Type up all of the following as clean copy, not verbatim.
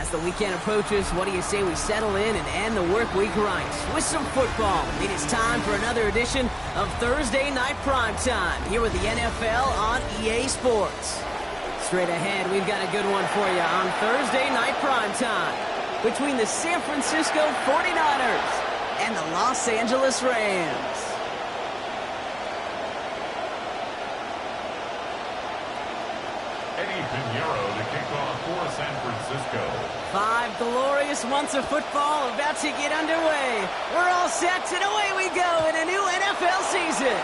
As the weekend approaches, what do you say we settle in and end the work week right with some football? It is time for another edition of Thursday Night Primetime here with the NFL on EA Sports. Straight ahead, we've got a good one for you on Thursday Night Primetime between the San Francisco 49ers and the Los Angeles Rams. To kick off for San Francisco. 5 glorious months of football about to get underway. We're all set, and away we go in a new NFL season.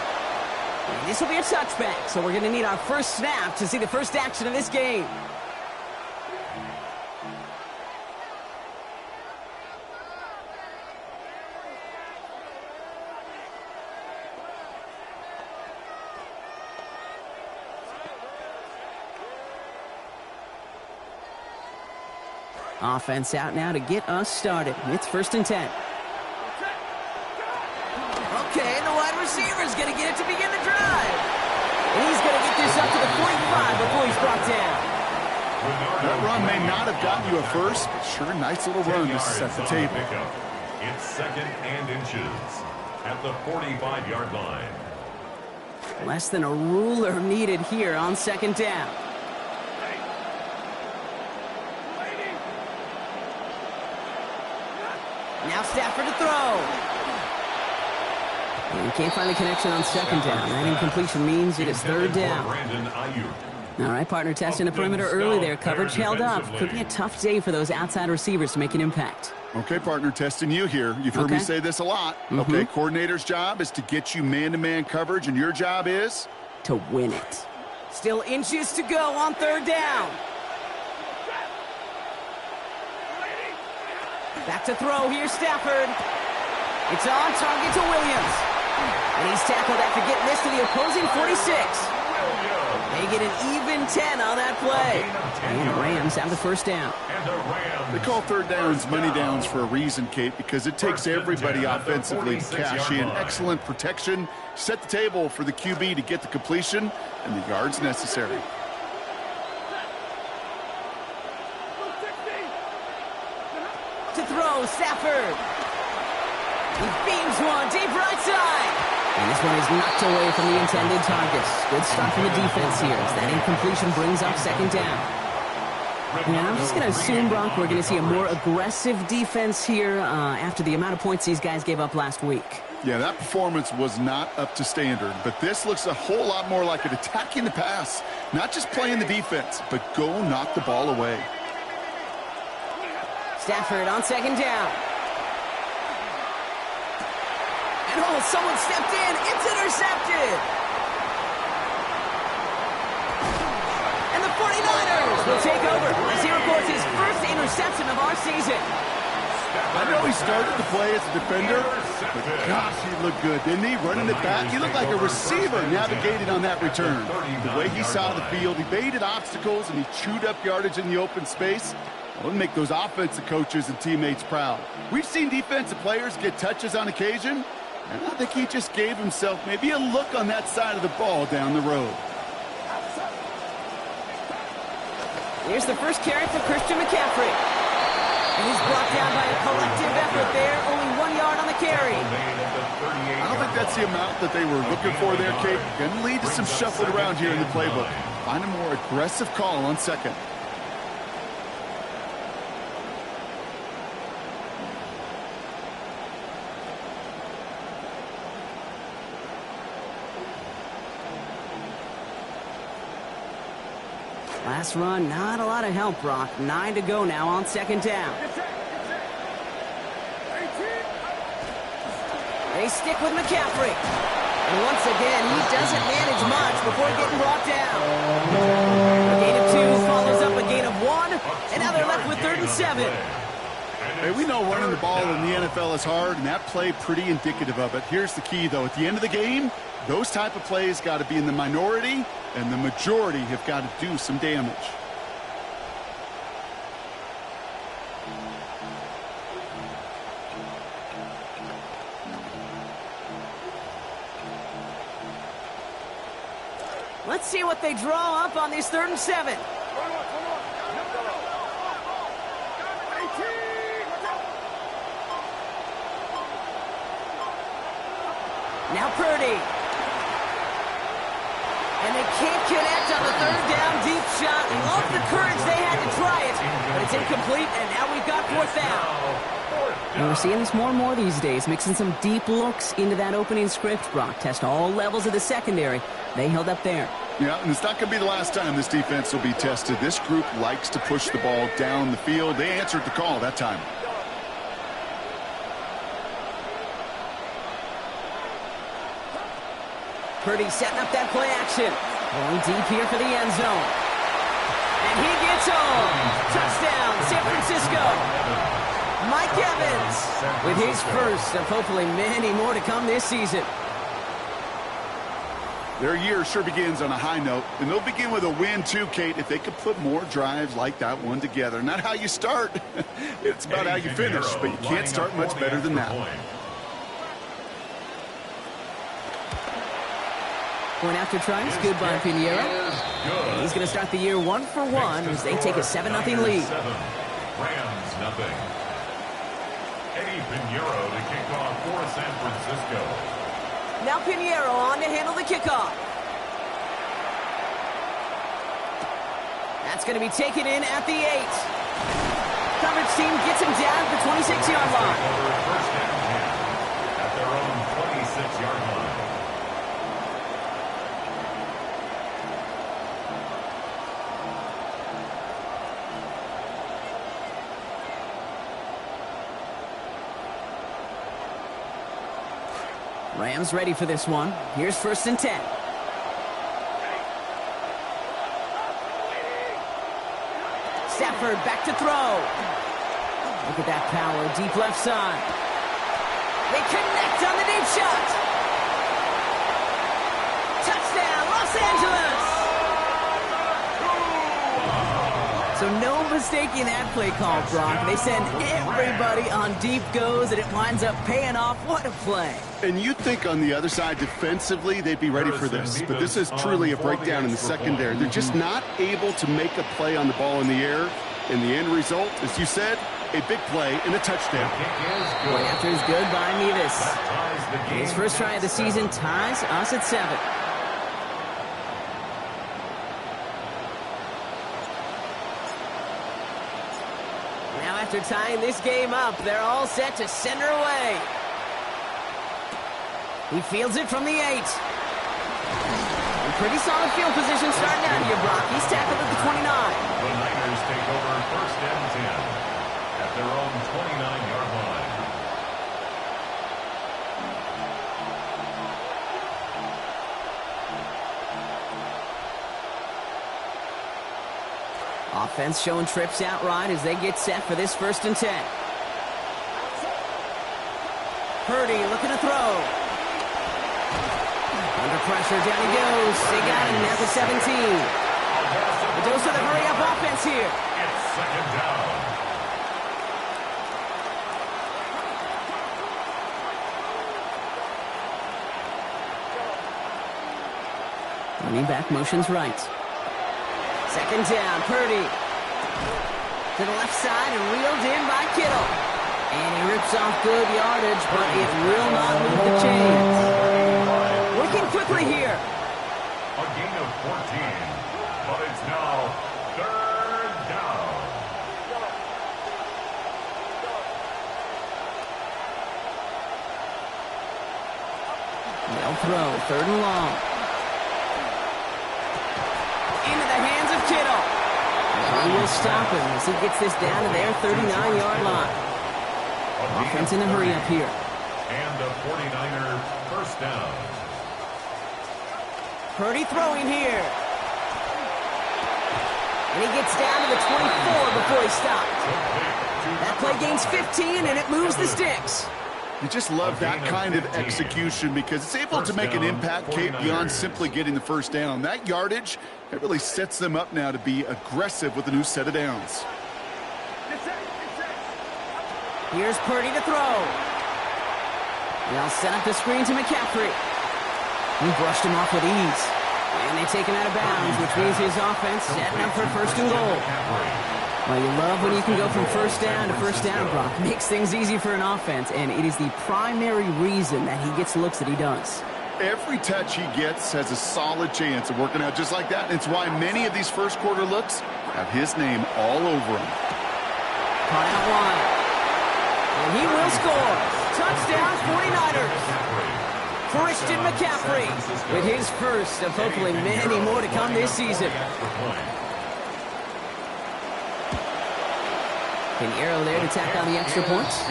And this will be a touchback, so we're going to need our first snap to see the first action of this game. Offense out now to get us started. It's 1st and 10. Okay, the wide receiver's going to get it to begin the drive. And he's going to get this up to the 45 before he's brought down. That run may not have gotten you a first, but sure, nice little run to set the table. It's 2nd and inches at the 45-yard line. Less than a ruler needed here on 2nd down. Now Stafford to throw. And can't find the connection on 2nd down. That incompletion means it is 3rd down. All right, partner, testing the perimeter early there. Coverage held up. Could be a tough day for those outside receivers to make an impact. Okay, partner, testing you here. You've heard me say this a lot. Okay, coordinator's job is to get you man-to-man coverage, and your job is? To win it. Still inches to go on 3rd down. Back to throw. Here's Stafford. It's on target to Williams. And he's tackled after getting this to the opposing 46. They get an even 10 on that play. And the Rams have the 1st down. They call 3rd downs money downs for a reason, Kate, because it takes everybody offensively to cash in. Excellent protection. Set the table for the QB to get the completion and the yards necessary. To throw, Stafford. He beams one deep right side. And this one is knocked away from the intended targets. Good start from the defense here as that incompletion brings up 2nd down. And I'm just going to assume, Brock, we're going to see a more aggressive defense here after the amount of points these guys gave up last week. Yeah, that performance was not up to standard, but this looks a whole lot more like it attacking the pass. Not just playing the defense, but go knock the ball away. Stafford on 2nd down. And someone stepped in. It's intercepted. And the 49ers will take over as he records his first interception of our season. I know he started the play as a defender, but gosh, he looked good, didn't he? Running it back, he looked like a receiver navigating on that return. The way he saw the field, he baited obstacles, and he chewed up yardage in the open space. Well, it'll make those offensive coaches and teammates proud. We've seen defensive players get touches on occasion, and I think he just gave himself maybe a look on that side of the ball down the road. Here's the first carry for Christian McCaffrey. And he's brought down by a collective effort there. Only 1 yard on the carry. I don't think that's the amount that they were looking for there, Kate. Going to lead to some shuffling around here in the playbook. Find a more aggressive call on 2nd. Last run, not a lot of help, Brock. 9 to go now on 2nd down. They stick with McCaffrey. And once again, he doesn't manage much before getting brought down. A gain of 2 follows up a gain of 1. And now they're left with 3rd and 7. Hey, we know running the ball in the NFL is hard, and that play pretty indicative of it. Here's the key, though. At the end of the game, those type of plays got to be in the minority, and the majority have got to do some damage. Let's see what they draw up on this 3rd and 7. Now Purdy. And they can't connect on the third down deep shot. Love the courage they had to try it, but it's incomplete, and now we've got fourth down. And we're seeing this more and more these days, mixing some deep looks into that opening script. Brock, test all levels of the secondary. They held up there. Yeah, and it's not going to be the last time this defense will be tested. This group likes to push the ball down the field. They answered the call that time. Purdy setting up that play action. Going deep here for the end zone. And he gets home. Touchdown, San Francisco. Mike Evans with his first of hopefully many more to come this season. Their year sure begins on a high note, and they'll begin with a win too, Kate, if they could put more drives like that one together. Not how you start. It's about how you finish, but you can't start much better than that. Point after tries, good by Pinheiro. He's going to start the year 1 for 1 as they take a 7-0 lead. Rams nothing. Eddie Pinheiro to kick off for San Francisco. Now Pinheiro on to handle the kickoff. That's going to be taken in at the 8. Coverage team gets him down at the 26-yard line. First down 10 at their own 26-yard line. Rams ready for this one. Here's 1st and 10. Stafford back to throw. Look at that power, deep left side. They connect on the deep shot. Touchdown, Los Angeles. So no mistaking that play call, Brock. They send everybody on deep goes, and it winds up paying off. What a play. And you'd think on the other side, defensively, they'd be ready for this. But this is truly a breakdown in the secondary. They're just not able to make a play on the ball in the air. And the end result, as you said, a big play and a touchdown. Point after is good by Mevis. His first try of the season ties us at 7. Now after tying this game up, they're all set to send her away. He fields it from the 8. And pretty solid field position starting out here, Brock. He's tackled at the 29. The Niners take over first and 10 at their own 29-yard line. Offense showing trips outright as they get set for this 1st and 10. Purdy looking to throw. Under pressure, down he goes. They got him at the 17. The dose of the hurry-up offense here. It's 2nd down. Running back motions right. 2nd down, Purdy. To the left side and reeled in by Kittle. And he rips off good yardage, but it will not move the chains. Working quickly here. A gain of 14, but it's now 3rd down. They'll throw, 3rd and long. Into the hands of Kittle. He will stop him as he gets this down to their 39-yard line. Offense in a hurry up here. And a 49er first down. Purdy throwing here. And he gets down to the 24 before he stopped. That play gains 15, and it moves the sticks. You just love that kind of execution because it's able to make an impact, Kate, beyond simply getting the first down. That yardage, it really sets them up now to be aggressive with a new set of downs. Here's Purdy to throw. They'll set up the screen to McCaffrey. He brushed him off with ease. And they take him out of bounds, which means his offense setting up for 1st and goal. Well, you love when you can go from first down to first down, Brock. Makes things easy for an offense, and it is the primary reason that he gets looks that he does. Every touch he gets has a solid chance of working out just like that. It's why many of these first quarter looks have his name all over them. Caught out wide. And he will score. Touchdown, 49ers. Christian McCaffrey with his first of hopefully many more to come this season. Pinheiro there to tack on the extra points.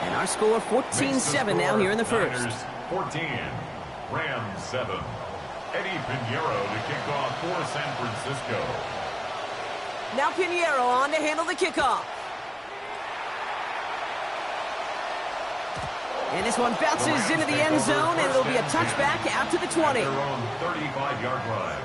And our score 14-7 now here in the first. 14, Rams 7. Eddie Pinheiro to kick off for San Francisco. Now Pinheiro on to handle the kickoff. And this one bounces into the end zone, and it'll be a touchback out to the 20. Their own 35-yard line.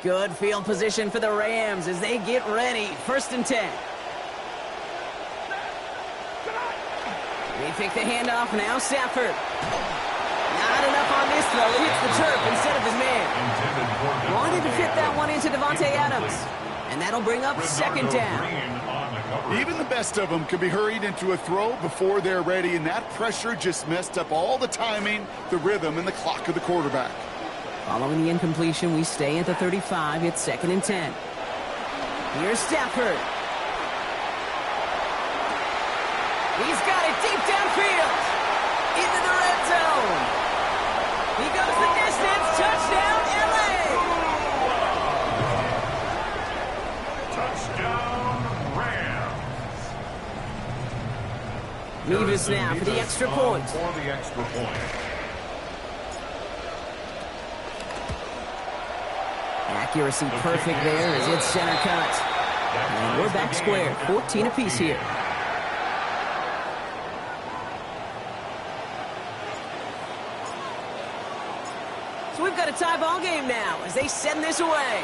Good field position for the Rams as they get ready. 1st and 10. They pick the handoff now. Stafford. Not enough on this throw. It hits the turf instead of his man. Wanted to fit that one into Devontae Adams. And that'll bring up 2nd down. Even the best of them can be hurried into a throw before they're ready, and that pressure just messed up all the timing, the rhythm, and the clock of the quarterback. Following the incompletion, we stay at the 35. It's 2nd and 10. Here's Stafford. He's got it deep downfield. Into the red zone. He goes the distance. Touchdown, LA. Touchdown, Rams. Mevis now for the extra point. For the extra point. Accuracy perfect there as it's center cut. And we're back square. 14 apiece here. So we've got a tie ball game now as they send this away.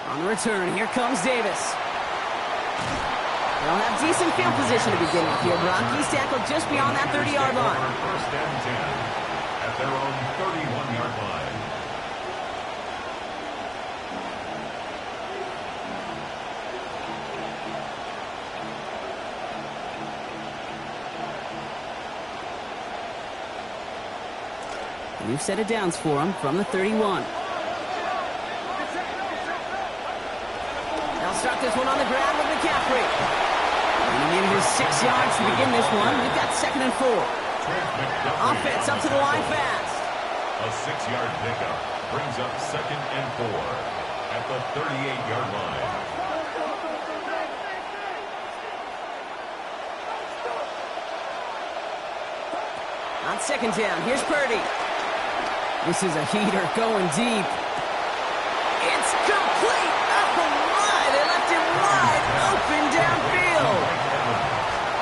On the return, here comes Davis. They'll have decent field position to begin with here. Brock, he's tackled just beyond that 30-yard line. 1st and 10 at their own 31-yard line. We've set it downs for him from the 31. They'll start this one on the ground with McCaffrey. And in his 6 yards to begin this one. We've got 2nd and 4. Offense up to the line fast. A 6-yard pickup brings up 2nd and 4 at the 38-yard line. On 2nd down, here's Purdy. This is a heater going deep. It's complete. Oh, my. They left him wide open downfield.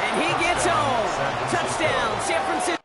And he gets home. Touchdown, San Francisco.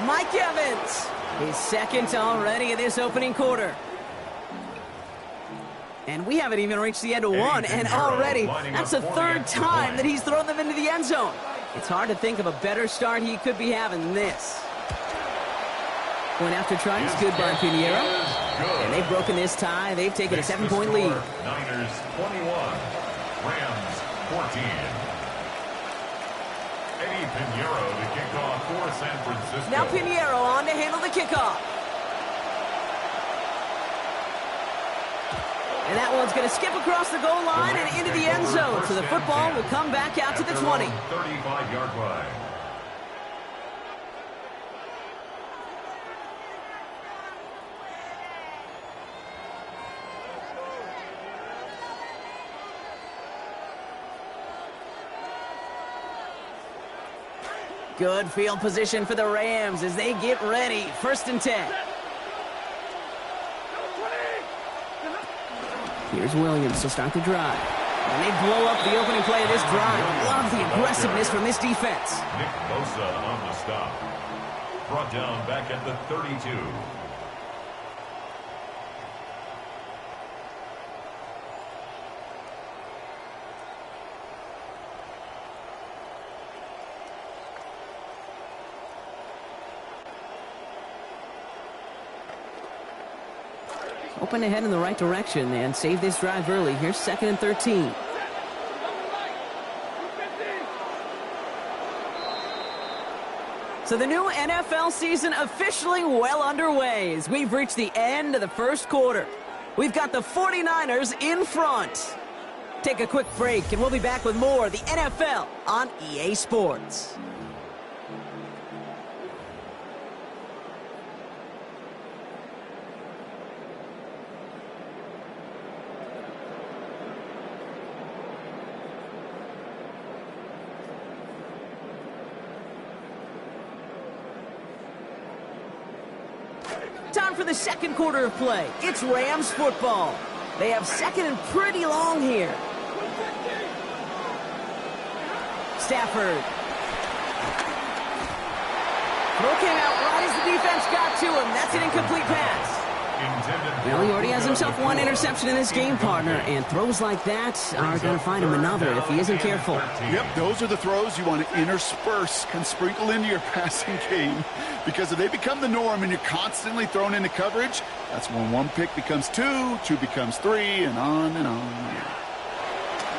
Mike Evans, his 2nd already in this opening quarter. And we haven't even reached the end of one, and already that's the 3rd time that he's thrown them into the end zone. It's hard to think of a better start he could be having than this. Point after try is good by Pinheiro. And they've broken this tie. They've taken a 7-point lead. Niners 21, Rams 14. Eddie Pinheiro to kick off for San Francisco. Now Pinheiro on to handle the kickoff. And that one's going to skip across the goal line and into the end zone. So the football will come back out to the 20. 35-yard line. Good field position for the Rams as they get ready. 1st and 10. Here's Williams to start the drive. And they blow up the opening play of this drive. Love the aggressiveness from this defense. Nick Bosa on the stop. Brought down back at the 32. Open ahead in the right direction and save this drive early. Here's 2nd and 13. So the new NFL season officially well underway as we've reached the end of the first quarter. We've got the 49ers in front. Take a quick break and we'll be back with more of the NFL on EA Sports. Time for the second quarter of play. It's Rams football. They have 2nd and pretty long here. Stafford. Throw came out right as the defense got to him. That's an incomplete pass. Well, he already has himself one interception in this game, partner, and throws like that are going to find him another if he isn't careful. Yep, those are the throws you want to intersperse, can sprinkle into your passing game, because if they become the norm and you're constantly thrown into coverage, that's when 1 pick becomes 2, 2 becomes 3, and on and on.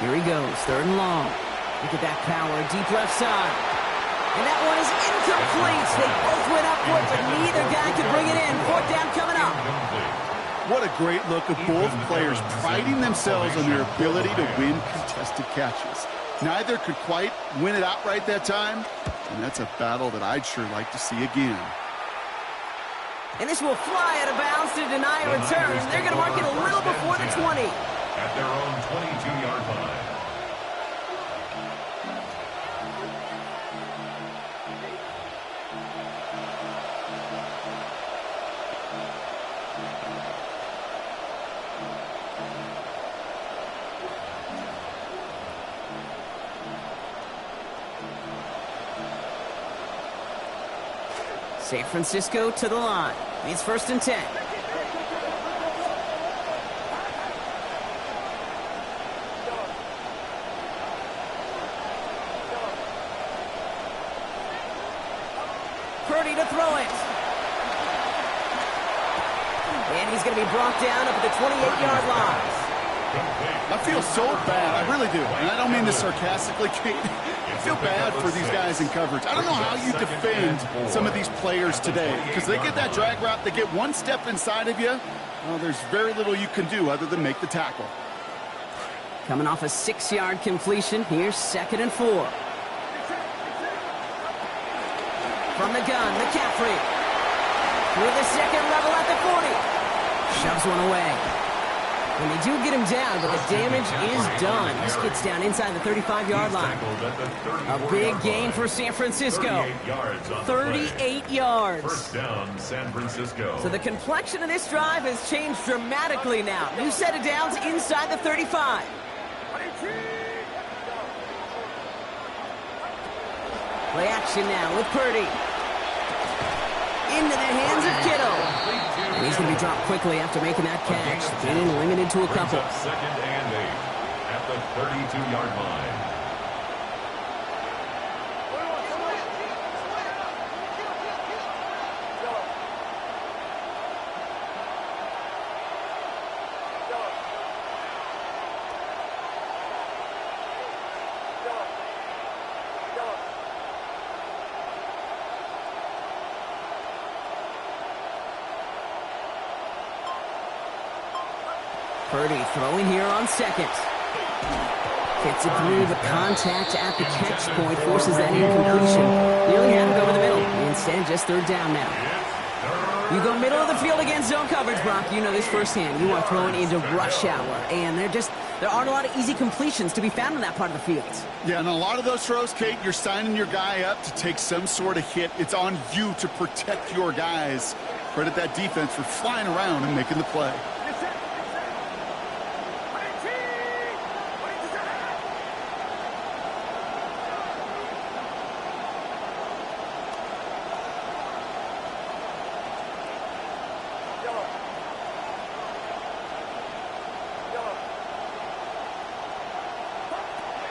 Here he goes, 3rd and long. Look at that power, deep left side. And that one is incomplete. They both went up for it, but neither guy could bring it in. 4th down coming up. What a great look of both players priding themselves on their ability to win contested catches. Neither could quite win it outright that time, and that's a battle that I'd sure like to see again. And this will fly out of bounds to deny a return. They're going to mark it a little before the 20. At their own 22-yard line. San Francisco to the line. It's 1st and 10. Purdy to throw it. And he's going to be brought down up at the 28-yard line. I feel so bad. I really do. And I don't mean this sarcastically, Kate. I feel bad for these guys in coverage. I don't know how you defend some of these players today, because they get that drag route, they get one step inside of you. Well, there's very little you can do other than make the tackle. Coming off a 6-yard completion, here's 2nd and 4. From the gun, McCaffrey. With the second level at the 40. Shoves one away. And they do get him down, but the damage is done. This gets down inside the 35-yard line. A big gain for San Francisco. 38 yards. First down, San Francisco. So the complexion of this drive has changed dramatically now. New set of downs inside the 35. Play action now with Purdy. Into the hands of Kittle. And he's going to be dropped quickly after making that catch. Getting limited to a couple. 2nd and 8 at the 32-yard line. Purdy throwing here on second. Gets it through, but contact at the catch point forces that incompletion. Nearly had it over the middle. Instead, just third down now. You go middle of the field against zone coverage, Brock. You know this firsthand. You are throwing into rush hour, and there aren't a lot of easy completions to be found in that part of the field. Yeah, and a lot of those throws, Kate, you're signing your guy up to take some sort of hit. It's on you to protect your guys. Credit that defense for flying around and making the play.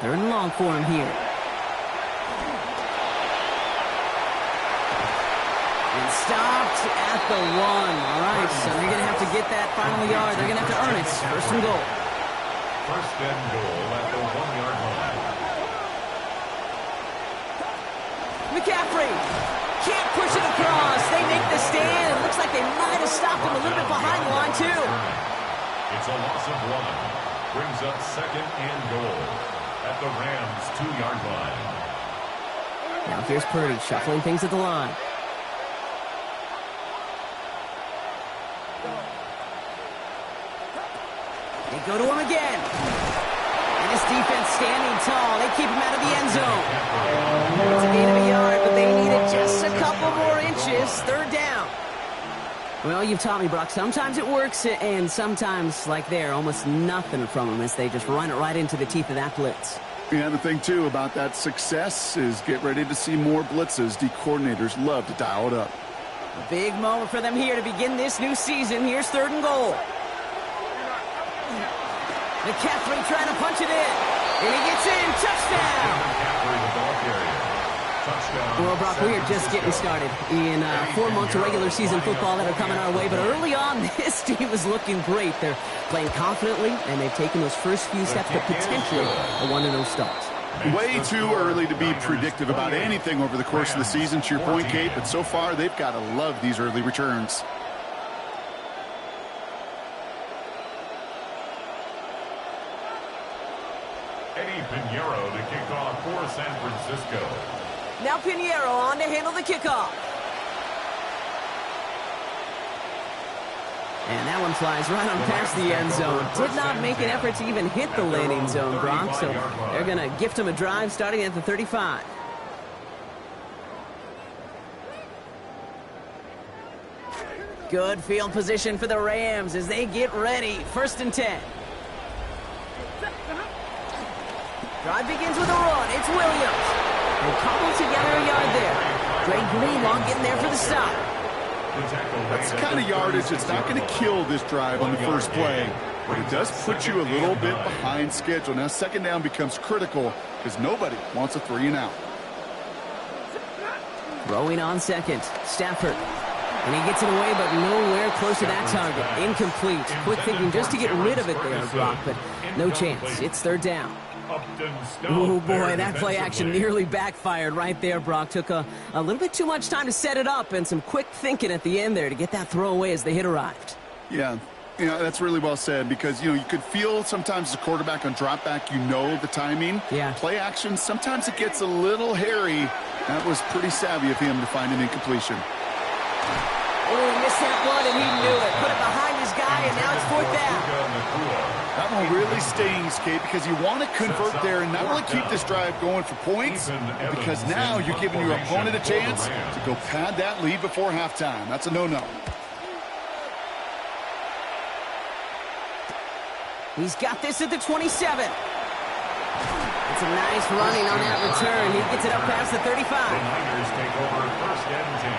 Third and long for him here. And stopped at the 1. All right, so they're going to have to get that final yard. They're going to have to earn it. First and goal. First and goal at the 1-yard line. McCaffrey can't push it across. They make the stand. It looks like they might have stopped him a little bit behind the line, too. It's a loss of 1. Brings up second and goal at the Rams' 2-yard line. Now here's Purdy shuffling things at the line. They go to him again. And this defense standing tall. They keep him out of the end zone. It's a gain of a yard, but they needed just a couple more inches. Third down. Well, you've taught me, Brock. Sometimes it works, and sometimes, like there, almost nothing from them as they just run it right into the teeth of that blitz. Yeah, the thing, too, about that success is get ready to see more blitzes. The coordinators love to dial it up. A big moment for them here to begin this new season. Here's third and goal. McCaffrey trying to punch it in. And he gets in. Touchdown. McCaffrey, the ball carrier. Touchdown. Well, Brock, we are just getting started in 4 months of regular season football that are coming our way. But early on, this team is looking great. They're playing confidently, and they've taken those first few steps to potentially a 1-0 start. Way too early to be predictive about anything over the course of the season, to your point, Kate. But so far, they've got to love these early returns. Eddie Pinheiro to kick off for San Francisco. Now Pinheiro on to handle the kickoff. And that one flies right on past the end zone. Did not make an effort to even hit the landing zone, Brock. So they're going to gift him a drive starting at the 35. Good field position for the Rams as they get ready. First and 10. Drive begins with a run. It's Williams. They cobble together a yard there. Dre Greenlaw getting there for the stop. That's the kind of yardage that's not going to kill this drive on the first play, but it does put you a little bit behind schedule. Now, second down becomes critical because nobody wants a 3-and-out. Throwing on second, Stafford. And he gets it away, but nowhere close to that target. Incomplete. Quick thinking just to get rid of it there, Brock, but no chance. It's third down. Oh, boy, that play action nearly backfired right there, Brock. Took a little bit too much time to set it up and some quick thinking at the end there to get that throw away as the hit arrived. Yeah, that's really well said because, you could feel sometimes the quarterback on drop back, the timing. Yeah. Play action, sometimes it gets a little hairy. That was pretty savvy of him to find an incompletion. Oh, he missed that one, and he knew it. Put it behind his guy, and now it's fourth down. That one really stings, Kate, because you want to convert there and not only keep this drive going for points, because now you're giving your opponent a chance to go pad that lead before halftime. That's a no-no. He's got this at the 27. It's a nice running on that return. He gets it up past the 35. The Niners take over first and 10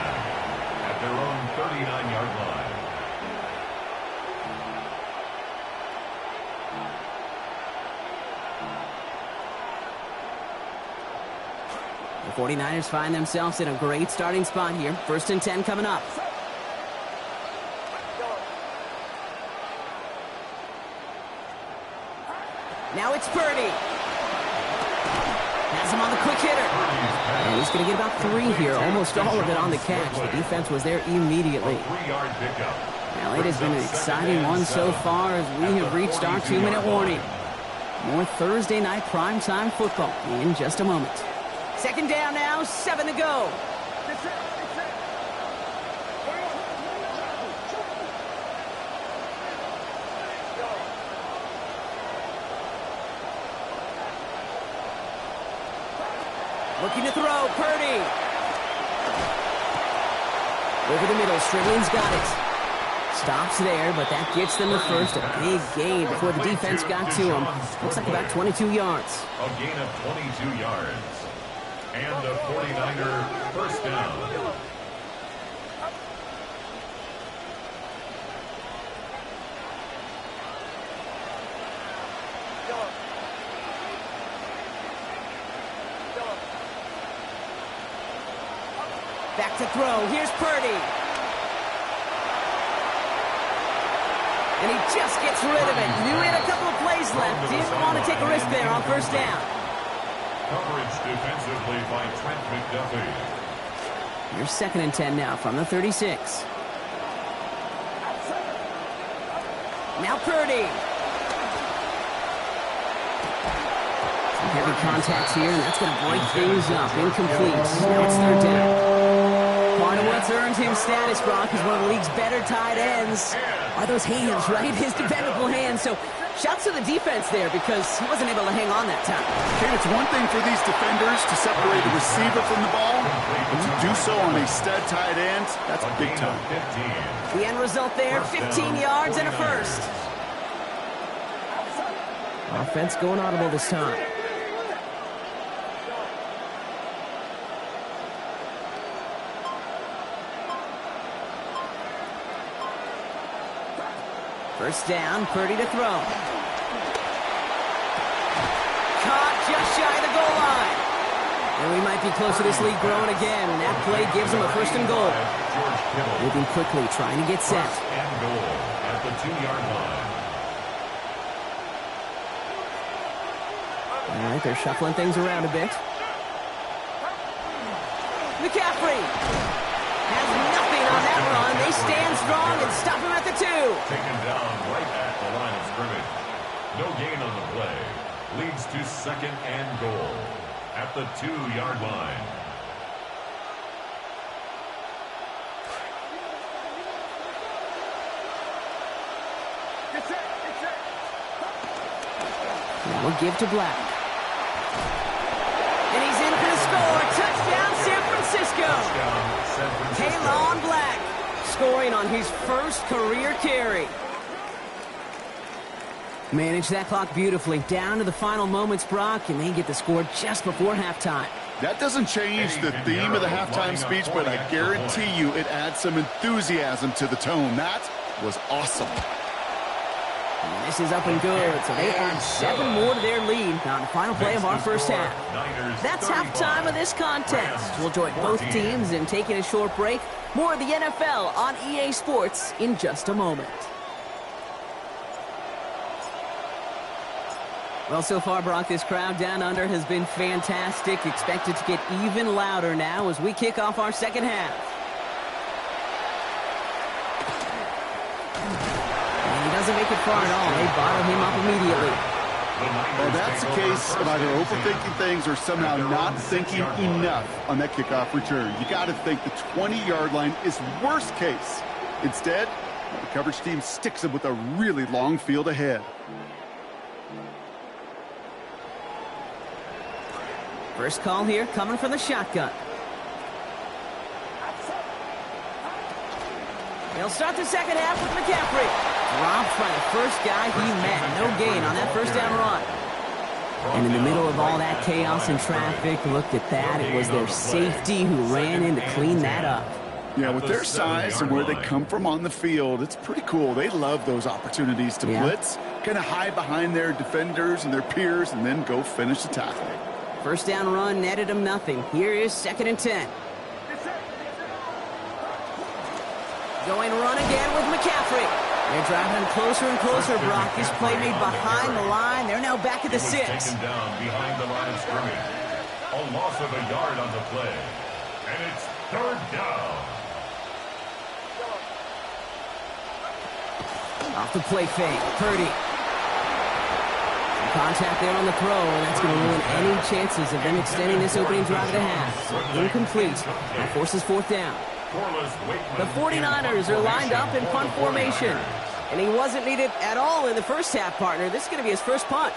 at their own 39-yard line. The 49ers find themselves in a great starting spot here. First and 10 coming up. Now it's Purdy. Has him on the quick hitter. And he's going to get about 3 here. Almost all of it on the catch. The defense was there immediately. A 3-yard pickup. Well, it has been an exciting one so far as we have reached our 2-minute warning. More Thursday night primetime football in just a moment. Second down now, 7 to go. Looking to throw, Purdy. Over the middle, Stribling's got it. Stops there, but that gets them the first. A big gain before the defense got to him. Looks like about 22 yards. A gain of 22 yards. And a 49er first down. Back to throw. Here's Purdy. And he just gets rid of it. Knew he had a couple of plays left. Didn't want to take a risk there on first down. Coverage defensively by Trent McDuffie. Here's 2nd and 10 now from the 36. Now Purdy. Some heavy contacts here, and that's going to break things up. Incomplete. Now it's 3rd down. Part of what's earned him status, Brock, is one of the league's better tight ends. Are those hands, right? His dependable hands. So shouts to the defense there because he wasn't able to hang on that time. Okay, it's one thing for these defenders to separate the receiver from the ball, but to do so on a stud tight end, that's big time. The end result there, 15 yards and a first. Offense going audible this time. First down, Purdy to throw. Caught just shy of the goal line. And we might be close to this lead growing again. And that play gives him a 1st and goal. Moving quickly, trying to get set. First and goal at the 2-yard line. All right, they're shuffling things around a bit. McCaffrey has nothing on that run. They stand strong and stop him at the 2. Taken down right at the line of scrimmage. No gain on the play. Leads to 2nd and goal at the 2-yard line. Now we'll give to Black. And he's in for the score. Touchdown, San Francisco. Kaylon Black scoring on his first career carry. Managed that clock beautifully. Down to the final moments, Brock, and they get the score just before halftime. That doesn't change the theme of the halftime speech, but I guarantee you it adds some enthusiasm to the tone. That was awesome. And this is up and good, so they add 7 more to their lead on the final play of our first half. That's halftime of this contest. We'll join both teams in taking a short break. More of the NFL on EA Sports in just a moment. Well, so far, Brock, this crowd down under has been fantastic. Expected to get even louder now as we kick off our second half. And he doesn't make it far at all. They bottle him up immediately. Well, that's the case of either overthinking things or somehow not thinking enough on that kickoff return. You got to think the 20-yard line is worst case. Instead, the coverage team sticks him with a really long field ahead. First call here coming from the shotgun. They'll start the second half with McCaffrey. Dropped by the first guy he met. No gain on that first down run. And in the middle of all that chaos and traffic, look at that. It was their safety who ran in to clean that up. Yeah, with their size and where they come from on the field, it's pretty cool. They love those opportunities to blitz, kind of hide behind their defenders and their peers, and then go finish the tackle. First down run netted him nothing. Here is 2nd and 10. Going run again with McCaffrey. They're driving him closer and closer, Brock. This play made behind the line. They're now back at the 6. Taken down behind the line of scrimmage. A loss of a yard on the play. And it's 3rd down. Off the play fake, Purdy. Some contact there on the throw, and that's going to ruin any chances of them extending this opening drive to half. So incomplete. That forces fourth down. The 49ers are lined up in punt formation. And he wasn't needed at all in the first half, partner. This is going to be his first punt.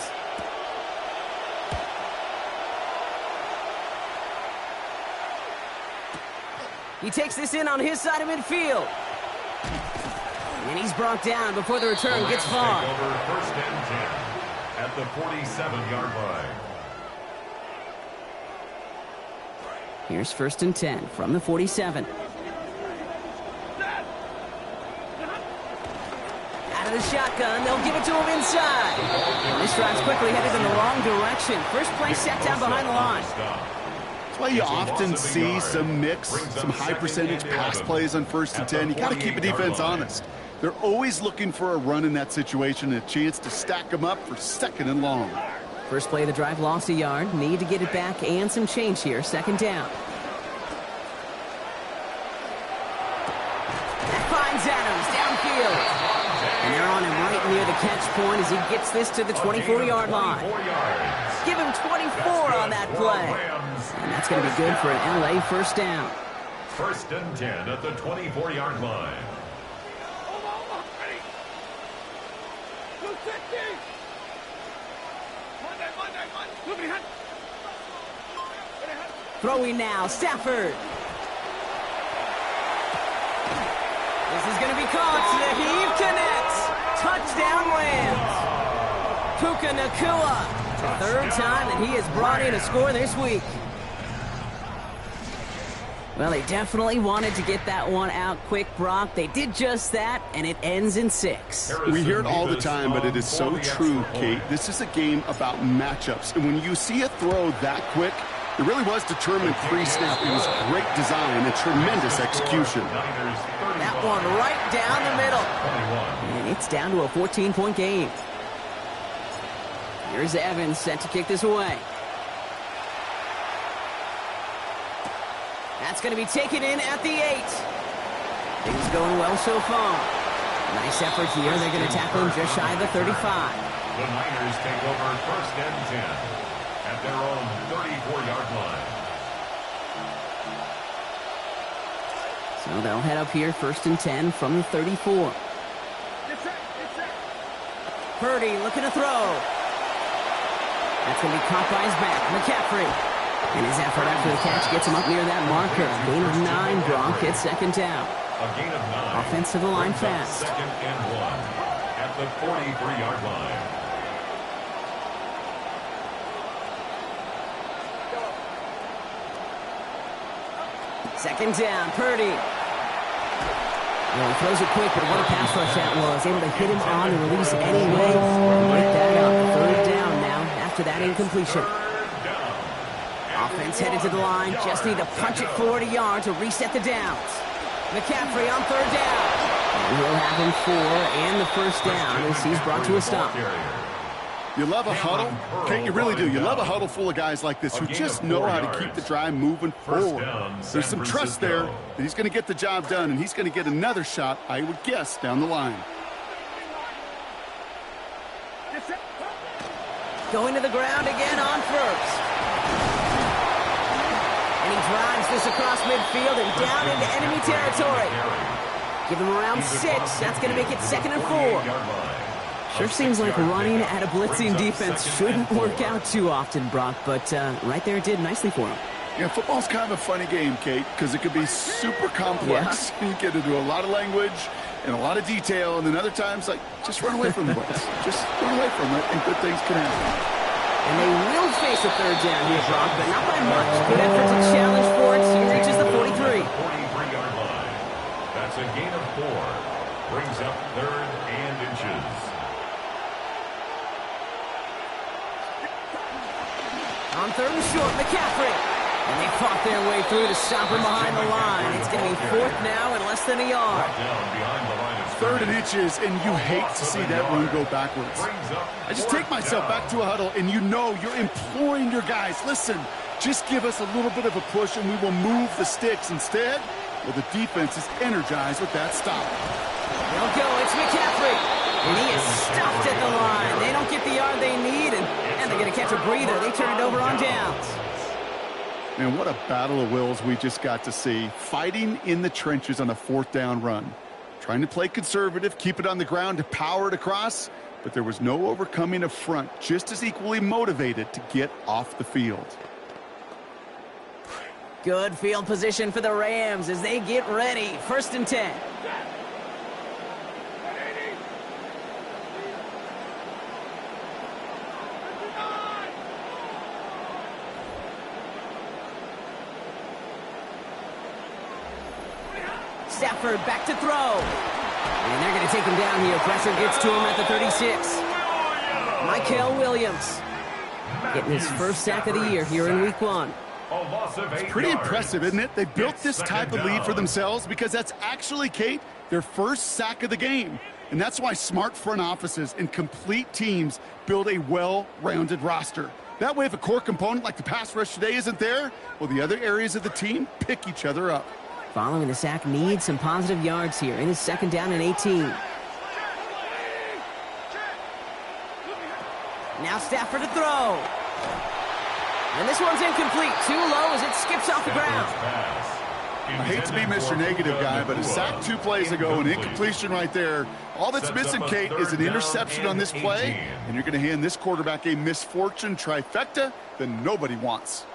He takes this in on his side of midfield. And he's brought down before the return gets far. Over first and 10 at the 47-yard line. Here's first and 10 from the 47. Out of the shotgun, they'll give it to him inside. And this drive's quickly headed in the wrong direction. First play set down behind the line. That's why you often see some mix, some high percentage pass plays on first and 10. You got to keep a defense honest. They're always looking for a run in that situation, and a chance to stack them up for second and long. First play of the drive lost a yard. Need to get it back and some change here. Second down. That finds Adams downfield. And they're on him right near the catch point as he gets this to the 24-yard line. Give him 24 on that play. And that's going to be good for an LA first down. First and 10 at the 24-yard line. Throwing now, Stafford. This is going to be caught. The heave connects. Touchdown Rams. Puka Nacua. The third time that he has brought in a score this week. Well, they definitely wanted to get that one out quick, Brock. They did just that, and it ends in 6. We hear it all the time, but it is so true, Kate. This is a game about matchups. And when you see a throw that quick, it really was determined pre-snap. It was great design and tremendous execution. That one right down the middle. And it's down to a 14-point game. Here's Evans set to kick this away. That's going to be taken in at the 8. Things going well so far. Nice effort here. They're going to tackle him just shy of the 35. The Niners take over first and 10 at their own 34-yard line. So they'll head up here first and 10 from the 34. Purdy looking to throw. That's going to be caught by his back. McCaffrey. And his effort after the catch gets him up near that marker. Gain of 9, Gronk. It's second down. A gain of 9. Offensive line fast. Second and 1 at the 43-yard line. Second down, Purdy. Well, he throws it quick, but what a pass rush that was. Able to hit him on the release anyway. Break that up. Third down now after that incompletion. Offense headed to the line. Just need to punch it 40 yards to reset the downs. McCaffrey on third down. And he'll have him 4 and the first down as he's brought to a stop. You love a huddle? Okay, you really do. You love a huddle full of guys like this who just know how to keep the drive moving forward. There's some trust there that he's going to get the job done, and he's going to get another shot, I would guess, down the line. Going to the ground again on first. And he drives this across midfield and down into enemy territory. Give him around 6. That's going to make it second and 4. Sure seems like running at a blitzing defense shouldn't work out too often, Brock, but right there it did nicely for him. Yeah, football's kind of a funny game, Kate, because it could be super complex. Yeah. You get into a lot of language and a lot of detail, and then other times, like, just run away from the blitz. Just run away from it, and good things can happen. And they will face a third down here, Brock, but not by much. Good effort to challenge for it. He reaches the 43. 43-yard line. That's a gain of 4. Brings up third and inches. On third and short, McCaffrey. And they fought their way through to stop him behind the line. It's going to be fourth now and less than a yard. Third and inches, and you hate to see that run go backwards. I just take myself back to a huddle, and you know you're imploring your guys, listen, just give us a little bit of a push, and we will move the sticks. Instead, well, the defense is energized with that stop. They'll go. It's McCaffrey. And he is stuffed at the line. They don't get the yard they need, and they're going to catch a breather. They turn it over on downs. Man, what a battle of wills we just got to see. Fighting in the trenches on a fourth down run. Trying to play conservative, keep it on the ground to power it across, but there was no overcoming a front just as equally motivated to get off the field. Good field position for the Rams as they get ready. 1st and 10. Stafford back to throw. And they're going to take him down here. Pressure gets to him at the 36. Mykel Williams getting his first sack of the year here in week 1. It's pretty impressive, isn't it? They built this type of lead for themselves because that's actually, Kate, their first sack of the game. And that's why smart front offices and complete teams build a well-rounded roster. That way, if a core component like the pass rush today isn't there, well, the other areas of the team pick each other up. Following the sack, needs some positive yards here in his 2nd down and 18. Now Stafford to throw. And this one's incomplete. Too low as it skips off the ground. I hate to be Mr. Negative guy, but a sack 2 plays ago, an incompletion right there. All that's missing, Kate, is an interception on this play, and you're going to hand this quarterback a misfortune trifecta that nobody wants.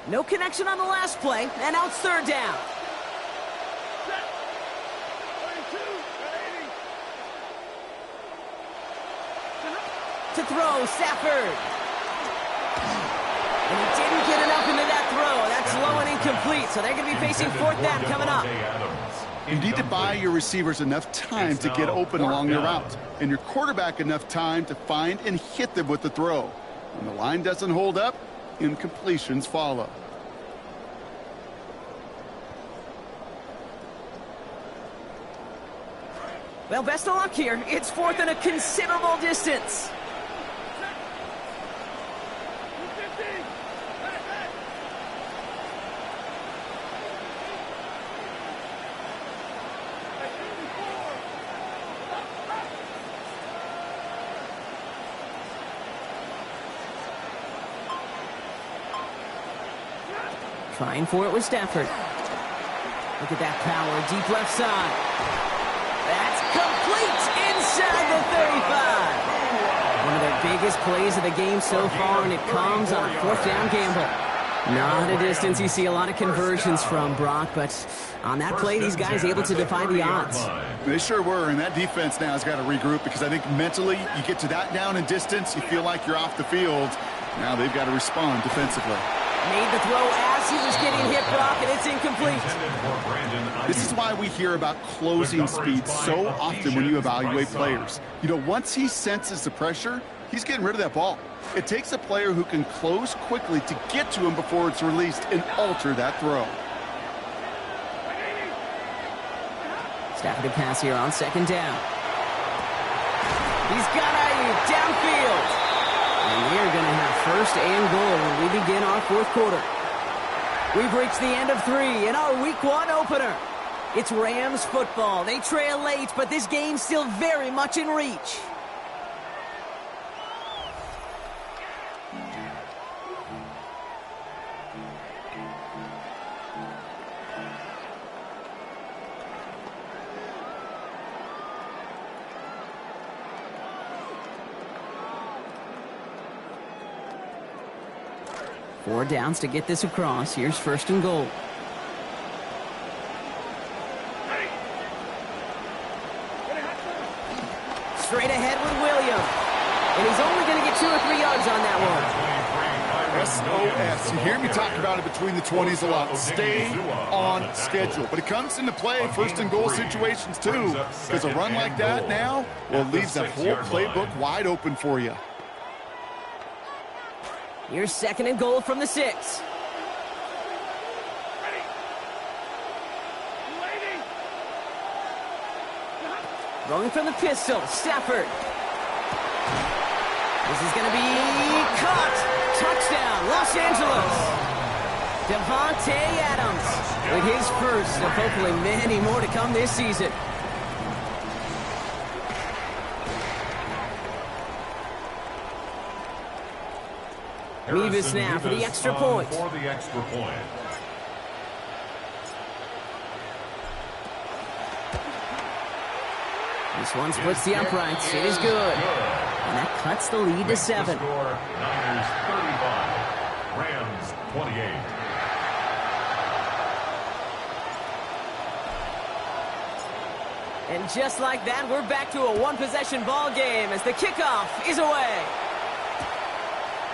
No connection on the last play, and now it's 3rd down. To throw, Stafford. And he didn't get enough into that throw. That's low and incomplete, so they're going to be facing 4th down coming up. You need to buy your receivers enough time to get open along the route, and your quarterback enough time to find and hit them with the throw. When the line doesn't hold up, incompletions follow. Well, best of luck here. It's 4th and a considerable distance. Trying for it with Stafford. Look at that power, deep left side. That's complete inside the 35. One of their biggest plays of the game so far, and it comes on a 4th down gamble. Not a distance you see a lot of conversions from, Brock, but on that play, these guys able to defy the odds. They sure were, and that defense now has got to regroup because I think mentally you get to that down in distance, you feel like you're off the field. Now they've got to respond defensively. Made the throw as he was getting hit, Brock, and it's incomplete. This is why we hear about closing speed so often when you evaluate players. You know, once he senses the pressure, he's getting rid of that ball. It takes a player who can close quickly to get to him before it's released and alter that throw. Stafford to pass here on 2nd down. He's got Ayuk downfield. And we are going to have 1st and goal when we begin our 4th quarter. We've reached the end of 3 in our week 1 opener. It's Rams football. They trail late, but this game's still very much in reach. Four downs to get this across. Here's 1st and goal. Straight ahead with Williams. And he's only going to get 2 or 3 yards on that one. SOS. You hear me talk about it between the 20s a lot. Stay on schedule. But it comes into play 1st and goal situations too. Because a run like that now, well, leaves that whole playbook wide open for you. Here's 2nd and goal from the 6. Rolling from the pistol, Stafford. This is going to be caught. Touchdown, Los Angeles. Devontae Adams with his first of hopefully many more to come this season. Mevis now for the extra point. This one splits the uprights. It is good. And that cuts the lead to 7. Niners 35, Rams 28. And just like that, we're back to a one-possession ball game as the kickoff is away.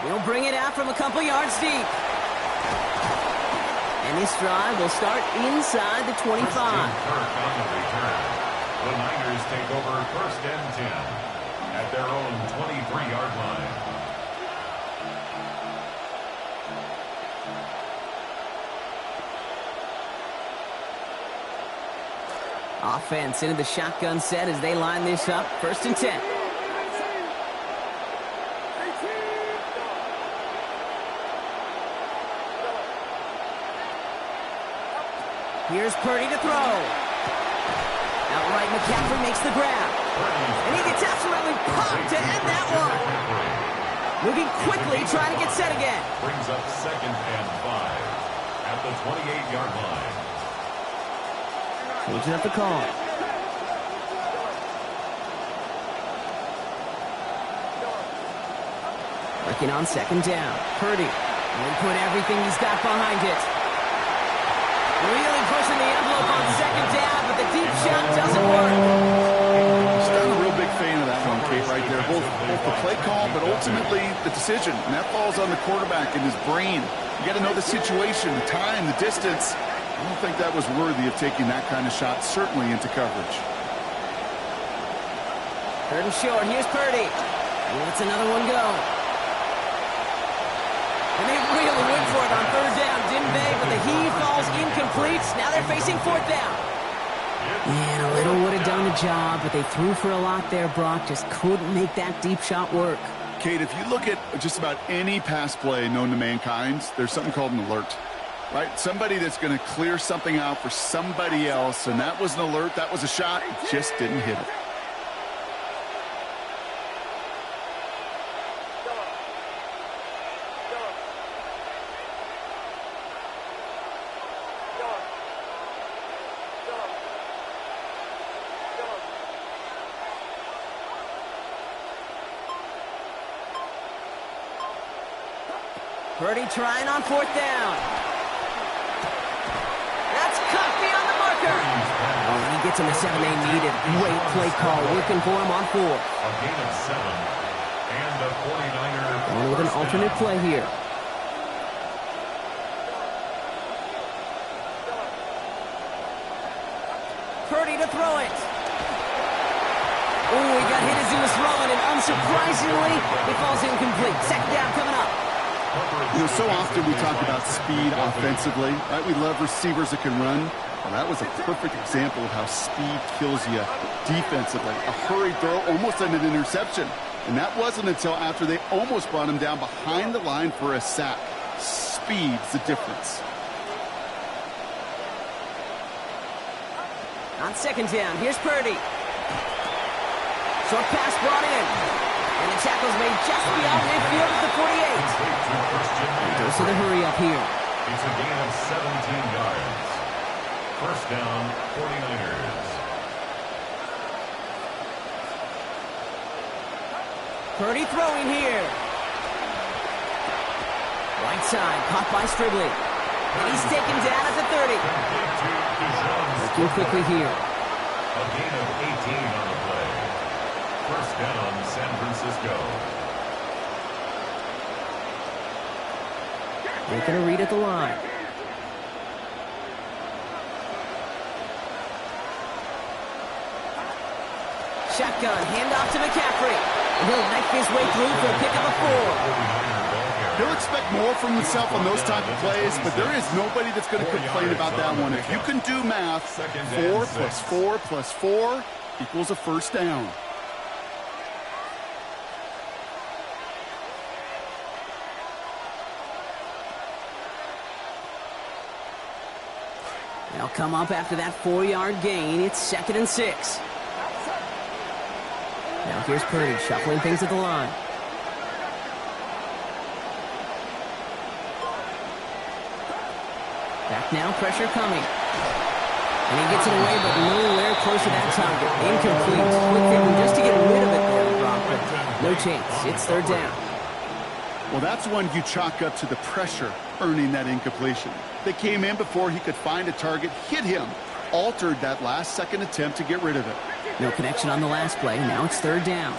He'll bring it out from a couple yards deep. And this drive will start inside the 25. The Niners take over first and 10 at their own 23-yard line. Offense into the shotgun set as they line this up. First and 10. Here's Purdy to throw. Outright, McCaffrey makes the grab. And he gets absolutely pumped to end that one. Moving quickly, trying to get set again. Brings up second and 5 at the 28-yard line. Changing up the call. Working on second down. Purdy will put everything he's got behind it. Really pushing the envelope on second down, but the deep shot doesn't work. He's not a real big fan of that one, Kate, right there. Both the play call, but ultimately the decision. And that falls on the quarterback and his brain. You got to know the situation, the time, the distance. I don't think that was worthy of taking that kind of shot, certainly into coverage. Third and short. Here's Purdy. He lets another one go. And they really went for it on third down, didn't they? But the heave falls incomplete. Now they're facing fourth down. Man, a little would have done the job, but they threw for a lot there, Brock. Just couldn't make that deep shot work. Kate, if you look at just about any pass play known to mankind, there's something called an alert, right? Somebody that's going to clear something out for somebody else, and that was an alert. That was a shot. It just didn't hit it. Purdy trying on fourth down. That's cut beyond the marker. Oh, and he gets him the 7 they needed. Great play call working for him on 4. A gain of 7 and a 49er. Going with an alternate play here. Purdy to throw it. Oh, he got hit as he was throwing, and unsurprisingly, it falls incomplete. Second down coming up. You know, so often we talk about speed offensively, right? We love receivers that can run. Well, that was a perfect example of how speed kills you defensively. A hurried throw, almost an interception. And that wasn't until after they almost brought him down behind the line for a sack. Speed's the difference. On second down, here's Purdy. Short pass brought in. And the tackle's made just beyond midfield at the 48. He goes to the hurry up here. It's a gain of 17 yards. First down, 49ers. Purdy throwing here. Right side, caught by Stribley. And he's taken down at the 30. Working quickly here. A gain of 18 on the play. First down, San Francisco. Making a read at the line. Shotgun, handoff to McCaffrey. And he'll knife his way through for a pick of a 4. He'll expect more from himself on those type of plays, but there is nobody that's going to complain about that one. If you can do math, 4 plus 4 plus 4 equals a first down. come up after that 4-yard gain. It's 2nd and 6. Now here's Purdy shuffling things at the line. Back now, pressure coming. And he gets it away, but nowhere close to that target. Incomplete. Quick thinking just to get rid of it there, Brock, but no chance. It's 3rd down. Well, that's one you chalk up to the pressure earning that incompletion. They came in before he could find a target, hit him, altered that last-second attempt to get rid of it. No connection on the last play. Now it's 3rd down.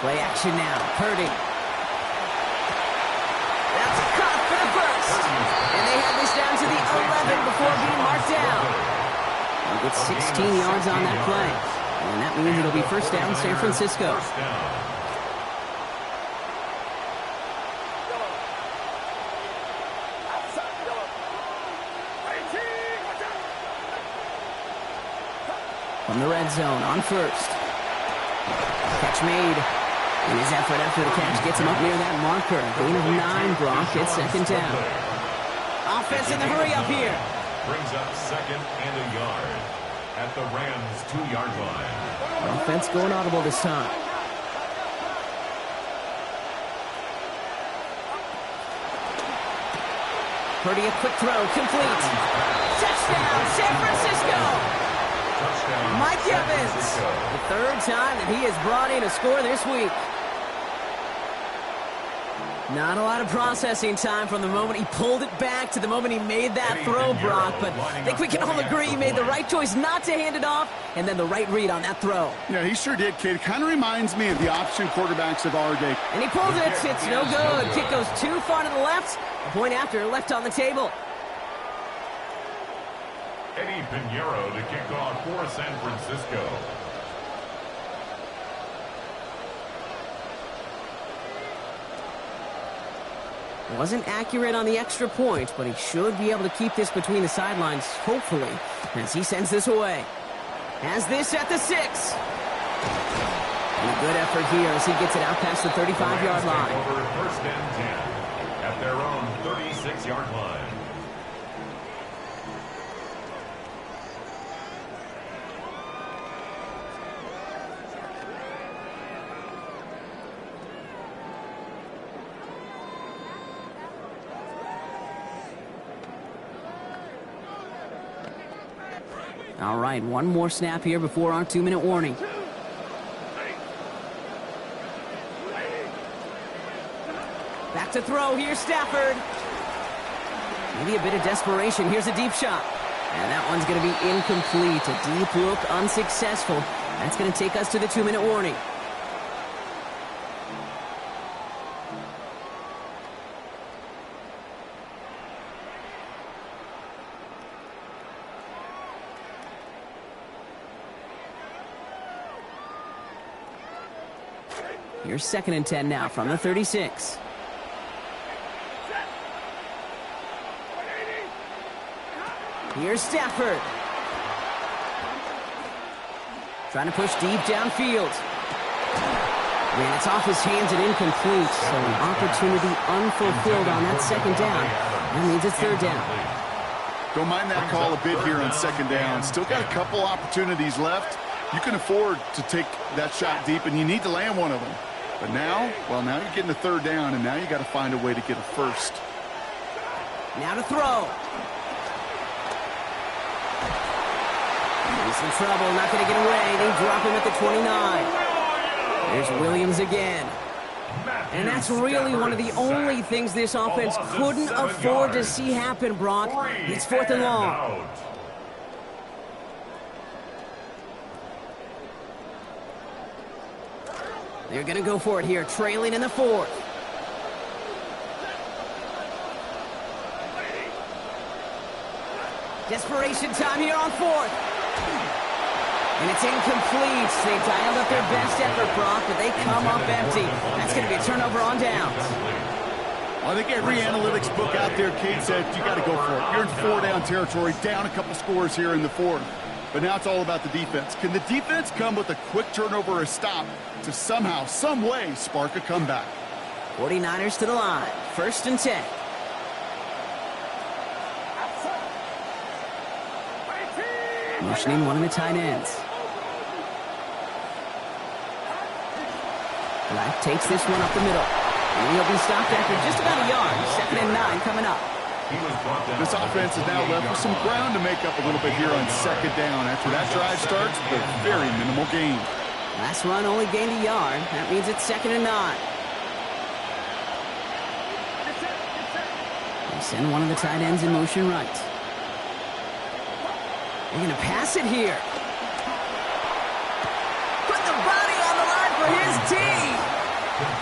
Play action now. Purdy. That's a cut for the first. And they have this down to the 11 before being marked down. He gets 16 yards on that play. And that means it'll be 1st down, San Francisco. From the red zone on 1st. Catch made. And his effort after the catch gets him up near that marker. Gain of 9, Brock. It's 2nd down. Offense in the hurry up here. Brings up 2nd and a yard at the Rams' 2-yard line. Offense going audible this time. Purdy, a quick throw, complete. Touchdown, San Francisco. Touchdown, Mike San Evans, Francisco. the 3rd time that he has brought in a score this week. Not a lot of processing time from the moment he pulled it back to the moment he made that throw, Brock. But I think we can all agree he made the right choice not to hand it off, and then the right read on that throw. Yeah, he sure did, kid. Kind of reminds me of the option quarterbacks of our day. And he pulls it. It's no good. Kick goes too far to the left. A point after, left on the table. Eddie Pinheiro to kick off for San Francisco. Wasn't accurate on the extra point, but he should be able to keep this between the sidelines, hopefully, as he sends this away. Has this at the 6. And a good effort here as he gets it out past the 35-yard line. Over 1st and 10 at their own 36-yard line. All right, one more snap here before our 2-minute warning. Back to throw. Here's Stafford. Maybe a bit of desperation. Here's a deep shot. And that one's going to be incomplete. A deep look, unsuccessful. That's going to take us to the 2-minute warning. Here's 2nd and 10 now from the 36. Here's Stafford. Trying to push deep downfield. And it's off his hands and incomplete. So an opportunity unfulfilled on that 2nd down. That means it's 3rd down. Don't mind that call a bit here on 2nd down. Still got a couple opportunities left. You can afford to take that shot deep, and you need to land one of them. But now, well, now you're getting the 3rd down, and now you got to find a way to get a 1st. Now to throw. He's in trouble, not going to get away. They drop him at the 29. There's Williams again. And that's really one of the only things this offense couldn't afford to see happen, Brock. It's 4th and long. They're going to go for it here, trailing in the 4th. Desperation time here on 4th. And it's incomplete. They dialed up their best effort, Brock, but they come up empty. That's going to be a turnover on downs. I think every analytics book out there, Kate, said you got to go for it. You're in 4-down territory, down a couple scores here in the 4th. But now it's all about the defense. Can the defense come with a quick turnover or a stop to somehow, some way, spark a comeback? 49ers to the line. 1st and 10. Motioning one of the tight ends. Black takes this one up the middle. And he'll be stopped after just about a yard. 2nd and 9 coming up. This offense is now left with some ground to make up a little bit here on 2nd down. After that drive starts, a very minimal gain. Last run only gained a yard. That means it's 2nd and 9. They send one of the tight ends in motion right. They're going to pass it here. Put the body on the line for his team.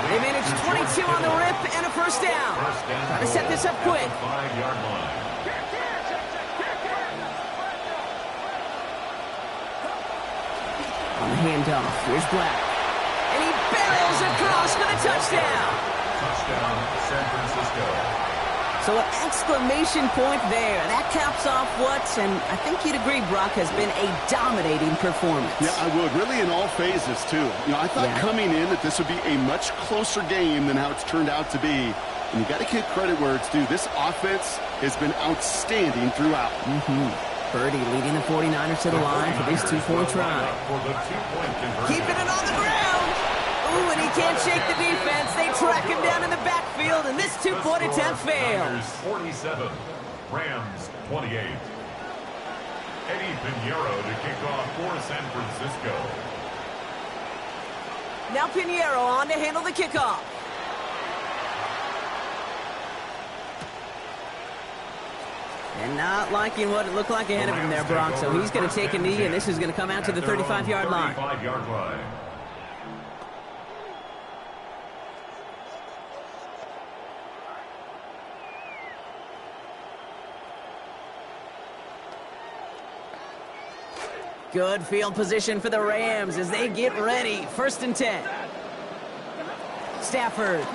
They managed 22 on the rip and a first down. Try to set this up quick. 5-yard line. On the handoff, here's Black. And he barrels across for the touchdown. Touchdown, San Francisco. So an exclamation point there. That caps off what, and I think you'd agree, Brock, has been a dominating performance. Yeah, I would. Really in all phases, too. You know, I thought coming in that this would be a much closer game than how it's turned out to be. And you got to give credit where it's due. This offense has been outstanding throughout. Purdy leading the 49ers to the line for this two-point try. Keeping it on the ground. Ooh, and he can't shake the defense. They track him down in the backfield, and this two-point attempt fails. 47, Rams 28. Eddie Pinheiro to kick off for San Francisco. Now Pinheiro on to handle the kickoff. And not liking what it looked like ahead of him there, Brock. So he's going to take a knee, and this is going to come out to the 35-yard line. 35-yard line. Good field position for the Rams as they get ready. 1st and 10. Stafford.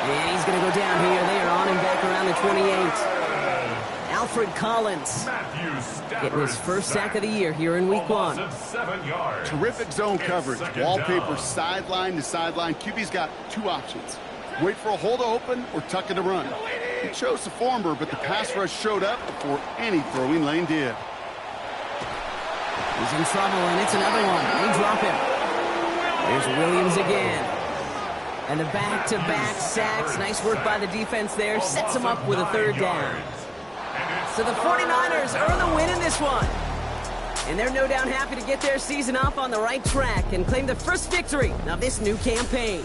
And he's going to go down here. They are on him back around the 28. Alfred Collins getting his first sack of the year here in week 1. Terrific zone coverage. Wallpaper sideline to sideline. QB's got 2 options. Wait for a hole to open or tuck it to run. He chose the former, but the pass rush showed up before any throwing lane did. He's in trouble, and it's another one. They drop him. There's Williams again. And the back-to-back sacks. Nice work by the defense there. Sets him up with a 3rd down. So the 49ers earn the win in this one. And they're no doubt happy to get their season off on the right track and claim the first victory of this new campaign.